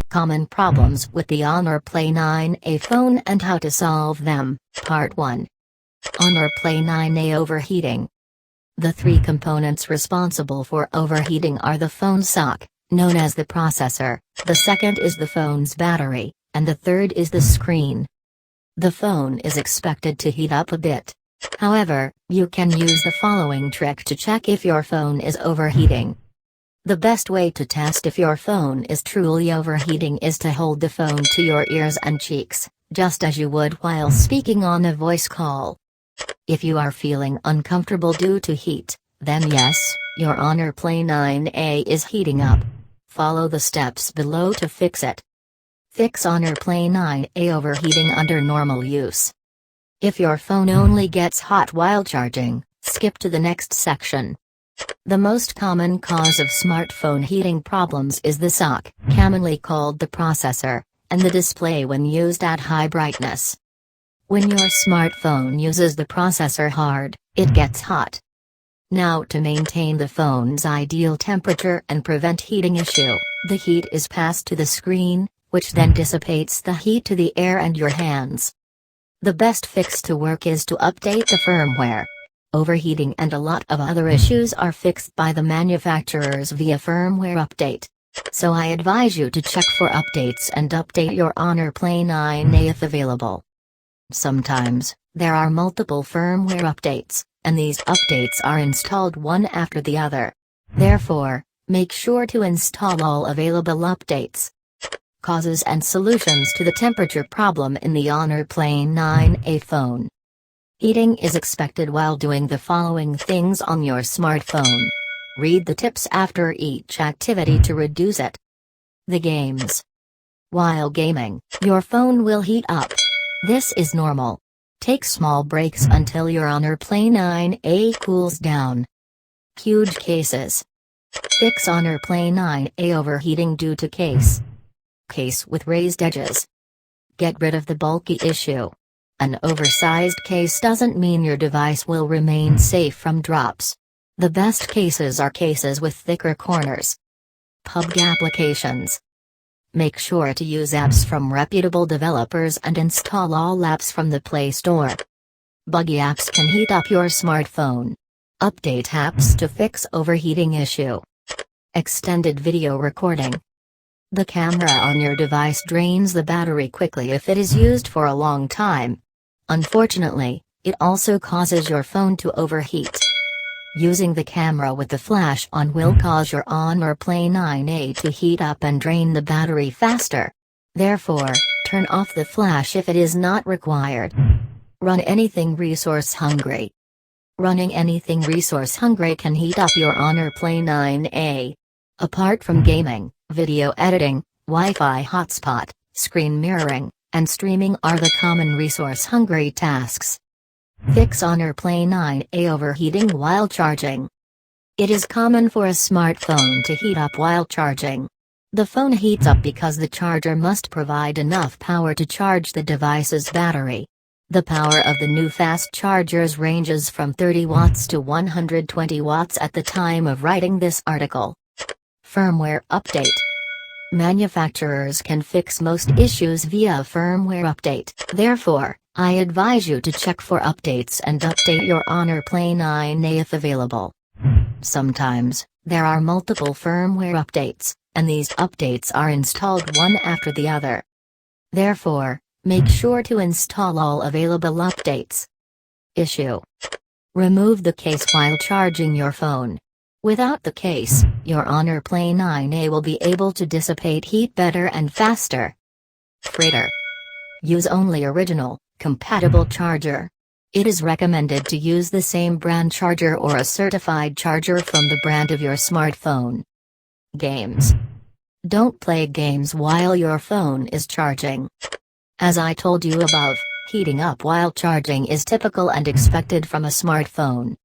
Common problems with the Honor Play 9a phone and how to solve them, Part 1. Honor Play 9a overheating. The three components responsible for overheating are the phone sock, known as the processor, the second is the phone's battery, and the third is the screen. The phone is expected to heat up a bit. However, you can use the following trick to check if your phone is overheating. The best way to test if your phone is truly overheating is to hold the phone to your ears and cheeks, just as you would while speaking on a voice call. If you are feeling uncomfortable due to heat, then yes, your Honor Play 9a is heating up. Follow the steps below to fix it. Fix Honor Play 9a overheating under normal use. If your phone only gets hot while charging, skip to the next section. The most common cause of smartphone heating problems is the sock, commonly called the processor, and the display when used at high brightness. When your smartphone uses the processor hard, it gets hot. Now, to maintain the phone's ideal temperature and prevent heating issue, the heat is passed to the screen, which then dissipates the heat to the air and your hands. The best fix to work is to update the firmware. Overheating and a lot of other issues are fixed by the manufacturers via firmware update. So I advise you to check for updates and update your Honor Play 9a if available. Sometimes, there are multiple firmware updates, and these updates are installed one after the other. Therefore, make sure to install all available updates. Causes and solutions to the temperature problem in the Honor Play 9a phone. Heating is expected while doing the following things on your smartphone. Read the tips after each activity to reduce it. The games. While gaming, your phone will heat up. This is normal. Take small breaks until your Honor Play 9a cools down. Huge cases. Fix Honor Play 9a overheating due to case. Case with raised edges. Get rid of the bulky issue. An oversized case doesn't mean your device will remain safe from drops. The best cases are cases with thicker corners. PUBG applications. Make sure to use apps from reputable developers and install all apps from the Play Store. Buggy apps can heat up your smartphone. Update apps to fix overheating issue. Extended video recording. The camera on your device drains the battery quickly if it is used for a long time. Unfortunately, it also causes your phone to overheat. Using the camera with the flash on will cause your Honor Play 9a to heat up and drain the battery faster. Therefore, turn off the flash if it is not required. Run anything resource hungry. Running anything resource hungry can heat up your Honor Play 9a. Apart from gaming, video editing, Wi-Fi hotspot, screen mirroring, and streaming are the common resource-hungry tasks. Fix Honor Play 9a overheating while charging. It is common for a smartphone to heat up while charging. The phone heats up because the charger must provide enough power to charge the device's battery. The power of the new fast chargers ranges from 30 watts to 120 watts at the time of writing this article. Firmware update. Manufacturers can fix most issues via a firmware update, therefore, I advise you to check for updates and update your Honor Play 9a if available. Sometimes, there are multiple firmware updates, and these updates are installed one after the other. Therefore, make sure to install all available updates. Issue. Remove the case while charging your phone. Without the case, your Honor Play 9a will be able to dissipate heat better and faster. Freighter. Use only original, compatible charger. It is recommended to use the same brand charger or a certified charger from the brand of your smartphone. Games. Don't play games while your phone is charging. As I told you above, heating up while charging is typical and expected from a smartphone.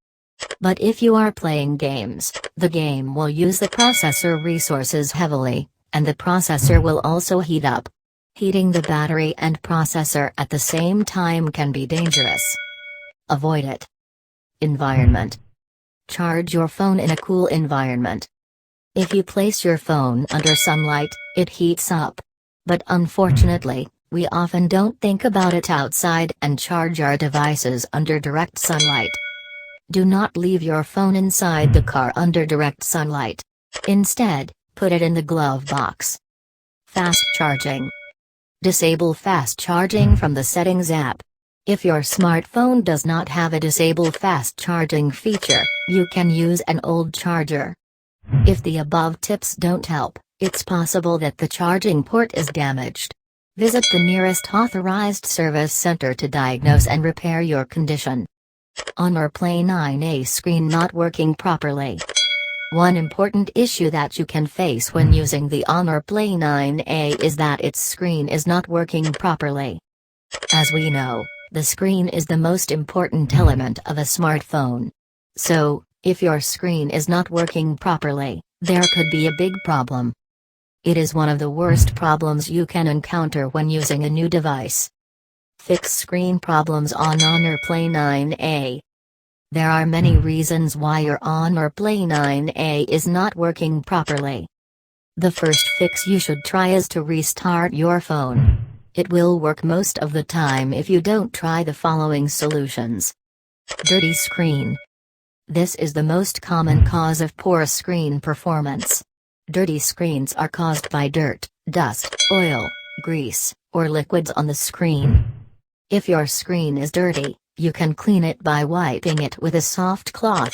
But if you are playing games, the game will use the processor resources heavily, and the processor will also heat up. Heating the battery and processor at the same time can be dangerous. Avoid it. Environment. Charge your phone in a cool environment. If you place your phone under sunlight, it heats up. But unfortunately, we often don't think about it outside and charge our devices under direct sunlight. Do not leave your phone inside the car under direct sunlight. Instead, put it in the glove box. Fast charging. Disable fast charging from the Settings app. If your smartphone does not have a disable fast charging feature, you can use an old charger. If the above tips don't help, it's possible that the charging port is damaged. Visit the nearest authorized service center to diagnose and repair your condition. Honor Play 9a screen not working properly. One important issue that you can face when using the Honor Play 9a is that its screen is not working properly. As we know, the screen is the most important element of a smartphone. So, if your screen is not working properly, there could be a big problem. It is one of the worst problems you can encounter when using a new device. Fix screen problems on Honor Play 9a. There are many reasons why your Honor Play 9a is not working properly. The first fix you should try is to restart your phone. It will work most of the time if you don't try the following solutions. Dirty screen. This is the most common cause of poor screen performance. Dirty screens are caused by dirt, dust, oil, grease, or liquids on the screen. If your screen is dirty, you can clean it by wiping it with a soft cloth.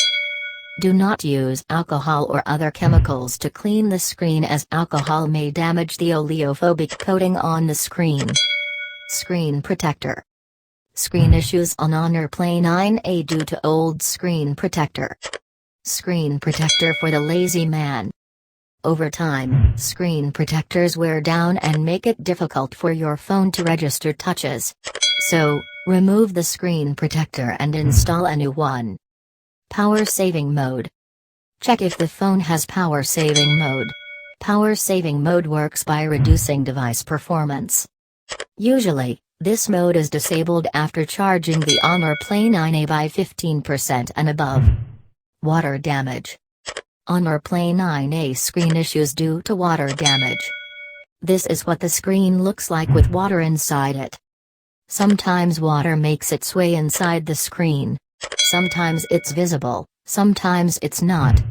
Do not use alcohol or other chemicals to clean the screen, as alcohol may damage the oleophobic coating on the screen. Screen protector. Screen issues on Honor Play 9a due to old screen protector. Screen protector for the lazy man. Over time, screen protectors wear down and make it difficult for your phone to register touches. So, remove the screen protector and install a new one. Power saving mode. Check if the phone has power saving mode. Power saving mode works by reducing device performance. Usually, this mode is disabled after charging the Honor Play 9a by 15% and above. Water damage. Honor Play 9a screen issues due to water damage. This is what the screen looks like with water inside it. Sometimes water makes its way inside the screen. Sometimes it's visible, sometimes it's not.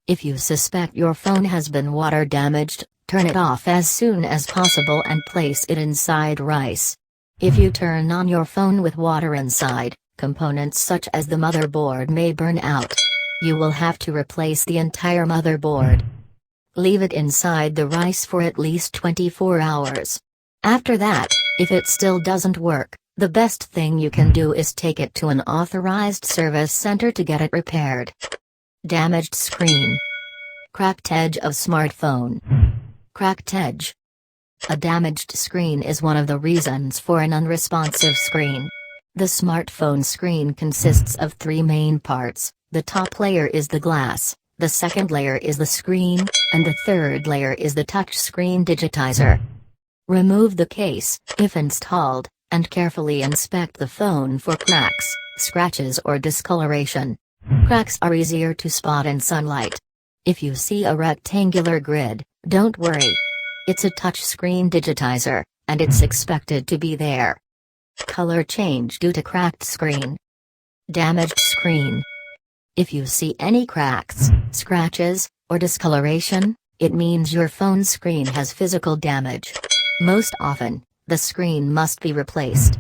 If you suspect your phone has been water damaged, turn it off as soon as possible and place it inside rice. If you turn on your phone with water inside, components such as the motherboard may burn out. You will have to replace the entire motherboard. Leave it inside the rice for at least 24 hours. After that, if it still doesn't work, the best thing you can do is take it to an authorized service center to get it repaired. Damaged screen. Cracked edge of smartphone. Cracked edge. A damaged screen is one of the reasons for an unresponsive screen. The smartphone screen consists of three main parts. The top layer is the glass, the second layer is the screen, and the third layer is the touch screen digitizer. Remove the case, if installed, and carefully inspect the phone for cracks, scratches or discoloration. Cracks are easier to spot in sunlight. If you see a rectangular grid, don't worry. It's a touch screen digitizer, and it's expected to be there. Color change due to cracked screen. Damaged screen. If you see any cracks, scratches, or discoloration, it means your phone screen has physical damage. Most often, the screen must be replaced.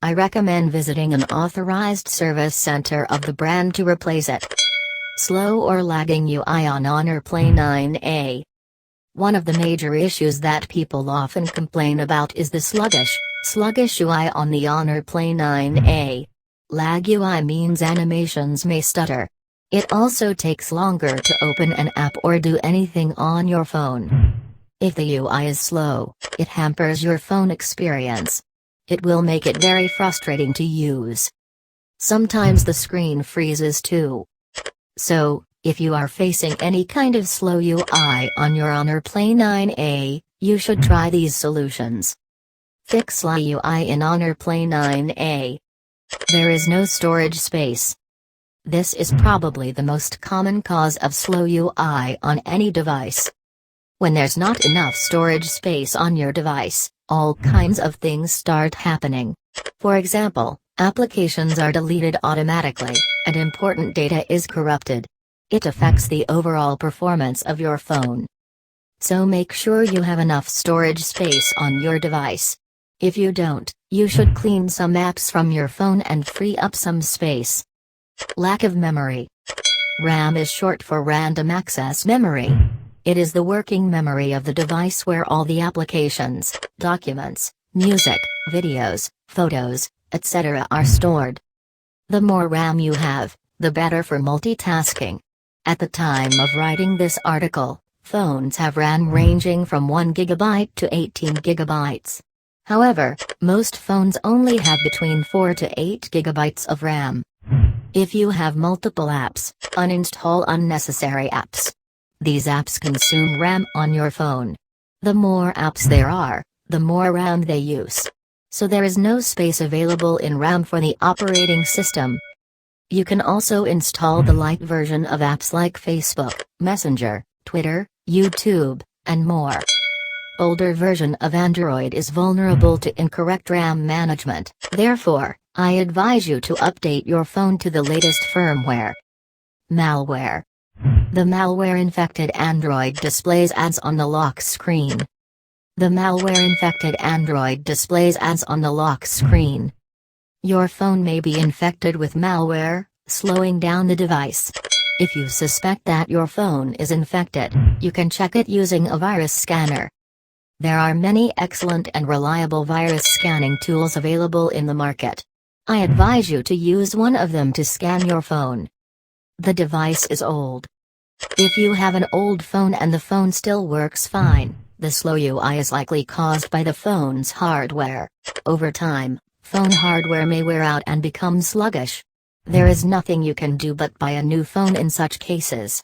I recommend visiting an authorized service center of the brand to replace it. Slow or lagging UI on Honor Play 9a. One of the major issues that people often complain about is the sluggish UI on the Honor Play 9a. Lag UI means animations may stutter. It also takes longer to open an app or do anything on your phone. If the UI is slow, it hampers your phone experience. It will make it very frustrating to use. Sometimes the screen freezes too. So, if you are facing any kind of slow UI on your Honor Play 9a, you should try these solutions. Fix slow UI in Honor Play 9a. There is no storage space. This is probably the most common cause of slow UI on any device. When there's not enough storage space on your device, all kinds of things start happening. For example, applications are deleted automatically, and important data is corrupted. It affects the overall performance of your phone. So make sure you have enough storage space on your device. If you don't, you should clean some apps from your phone and free up some space. Lack of memory. RAM is short for random access memory. It is the working memory of the device where all the applications, documents, music, videos, photos, etc. are stored. The more RAM you have, the better for multitasking. At the time of writing this article, phones have RAM ranging from 1 GB to 18 GB. However, most phones only have between 4 to 8 GB of RAM. If you have multiple apps, uninstall unnecessary apps. These apps consume RAM on your phone. The more apps there are, the more RAM they use. So there is no space available in RAM for the operating system. You can also install the light version of apps like Facebook, Messenger, Twitter, YouTube, and more. Older version of Android is vulnerable to incorrect RAM management, therefore, I advise you to update your phone to the latest firmware. Malware. The malware-infected Android displays ads on the lock screen. The malware-infected Android displays ads on the lock screen. Your phone may be infected with malware, slowing down the device. If you suspect that your phone is infected, you can check it using a virus scanner. There are many excellent and reliable virus scanning tools available in the market. I advise you to use one of them to scan your phone. The device is old. If you have an old phone and the phone still works fine, the slow UI is likely caused by the phone's hardware. Over time, phone hardware may wear out and become sluggish. There is nothing you can do but buy a new phone in such cases.